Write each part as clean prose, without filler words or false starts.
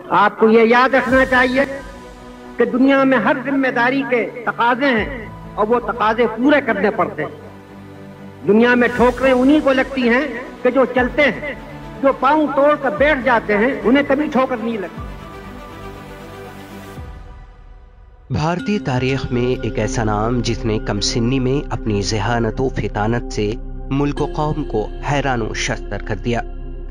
آپ کو یہ یاد رکھنا چاہیے کہ دنیا میں ہر ذمہ داری کے تقاضے ہیں اور وہ تقاضے پورے کرنے پڑتے ہیں۔ دنیا میں ٹھوکریں انہی کو لگتی ہیں کہ جو چلتے ہیں، جو پاؤں توڑ کر بیٹھ جاتے ہیں انہیں کبھی ٹھوکر نہیں لگتی۔ بھارتی تاریخ میں ایک ایسا نام جس نے کم سنی میں اپنی ذہانت و فطانت سے ملک و قوم کو حیران و شستر کر دیا۔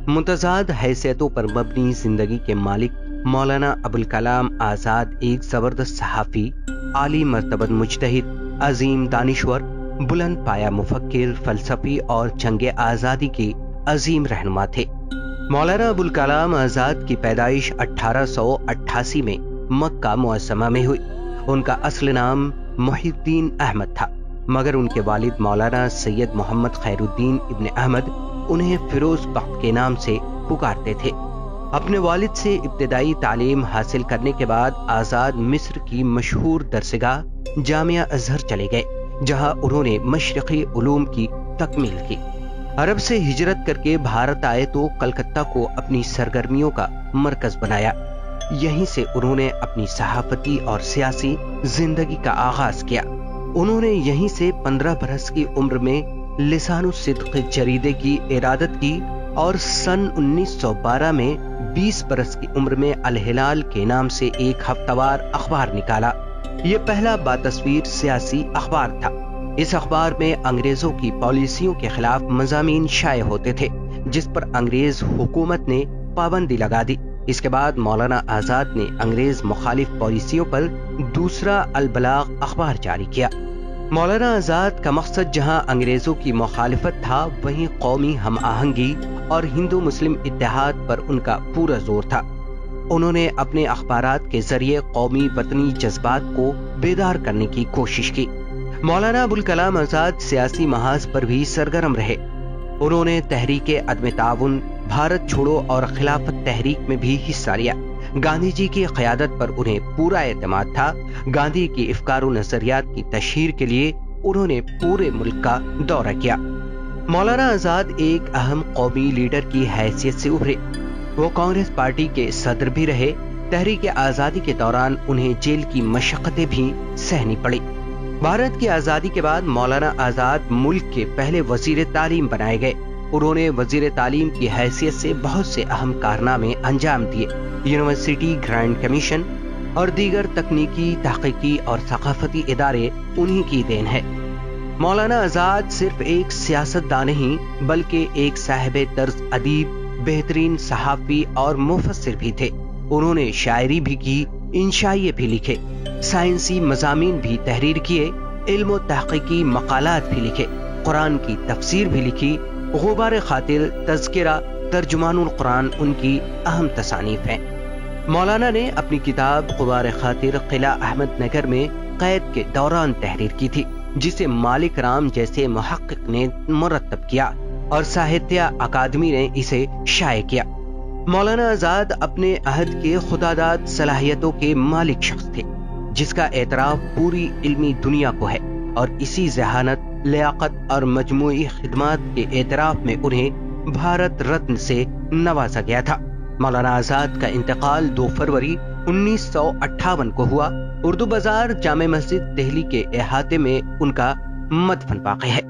متضاد حیثیتوں پر مبنی زندگی کے مالک مولانا ابوالکلام آزاد ایک زبردست صحافی، عالی مرتبہ مجتہد، عظیم دانشور، بلند پایا مفکر، فلسفی اور جنگ آزادی کے عظیم رہنما تھے۔ مولانا ابوالکلام آزاد کی پیدائش 1888 میں مکہ معظمہ میں ہوئی۔ ان کا اصل نام محی الدین احمد تھا، مگر ان کے والد مولانا سید محمد خیر الدین ابن احمد انہیں فیروز بخت کے نام سے پکارتے تھے۔ اپنے والد سے ابتدائی تعلیم حاصل کرنے کے بعد آزاد مصر کی مشہور درسگاہ جامعہ ازہر چلے گئے، جہاں انہوں نے مشرقی علوم کی تکمیل کی۔ عرب سے ہجرت کر کے بھارت آئے تو کلکتہ کو اپنی سرگرمیوں کا مرکز بنایا۔ یہیں سے انہوں نے اپنی صحافتی اور سیاسی زندگی کا آغاز کیا۔ انہوں نے یہیں سے 15 برس کی عمر میں لسان الصدق جریدے کی ارادت کی اور سن 1912 میں 20 برس کی عمر میں الہلال کے نام سے ایک ہفتہ وار اخبار نکالا۔ یہ پہلا باتصویر سیاسی اخبار تھا۔ اس اخبار میں انگریزوں کی پالیسیوں کے خلاف مضامین شائع ہوتے تھے، جس پر انگریز حکومت نے پابندی لگا دی۔ اس کے بعد مولانا آزاد نے انگریز مخالف پالیسیوں پر دوسرا البلاغ اخبار جاری کیا۔ مولانا آزاد کا مقصد جہاں انگریزوں کی مخالفت تھا، وہیں قومی ہم آہنگی اور ہندو مسلم اتحاد پر ان کا پورا زور تھا۔ انہوں نے اپنے اخبارات کے ذریعے قومی وطنی جذبات کو بیدار کرنے کی کوشش کی۔ مولانا ابوالکلام آزاد سیاسی محاذ پر بھی سرگرم رہے۔ انہوں نے تحریک عدم تعاون، بھارت چھوڑو اور خلافت تحریک میں بھی حصہ لیا۔ گاندھی جی کی قیادت پر انہیں پورا اعتماد تھا۔ گاندھی کی افکار و نظریات کی تشہیر کے لیے انہوں نے پورے ملک کا دورہ کیا۔ مولانا آزاد ایک اہم قومی لیڈر کی حیثیت سے ابھرے۔ وہ کانگریس پارٹی کے صدر بھی رہے۔ تحریک آزادی کے دوران انہیں جیل کی مشقتیں بھی سہنی پڑی۔ بھارت کی آزادی کے بعد مولانا آزاد ملک کے پہلے وزیر تعلیم بنائے گئے۔ انہوں نے وزیر تعلیم کی حیثیت سے بہت سے اہم کارنامے انجام دیے۔ یونیورسٹی گرانٹ کمیشن اور دیگر تکنیکی، تحقیقی اور ثقافتی ادارے انہی کی دین ہے۔ مولانا آزاد صرف ایک سیاستدان نہیں بلکہ ایک صاحب طرز ادیب، بہترین صحافی اور مفسر بھی تھے۔ انہوں نے شاعری بھی کی، انشائیے بھی لکھے، سائنسی مضامین بھی تحریر کیے، علم و تحقیقی مقالات بھی لکھے، قرآن کی تفسیر بھی لکھی۔ غبار خاطر، تذکرہ، ترجمان القرآن ان کی اہم تصانیف ہیں۔ مولانا نے اپنی کتاب غبار خاطر قلعہ احمد نگر میں قید کے دوران تحریر کی تھی، جسے مالک رام جیسے محقق نے مرتب کیا اور ساہتیہ اکادمی نے اسے شائع کیا۔ مولانا آزاد اپنے عہد کے خداداد صلاحیتوں کے مالک شخص تھے، جس کا اعتراف پوری علمی دنیا کو ہے، اور اسی ذہانت، لیاقت اور مجموعی خدمات کے اعتراف میں انہیں بھارت رتن سے نوازا گیا تھا۔ مولانا آزاد کا انتقال 2 فروری 1958 کو ہوا۔ اردو بازار جامع مسجد دہلی کے احاطے میں ان کا مدفن واقع ہے۔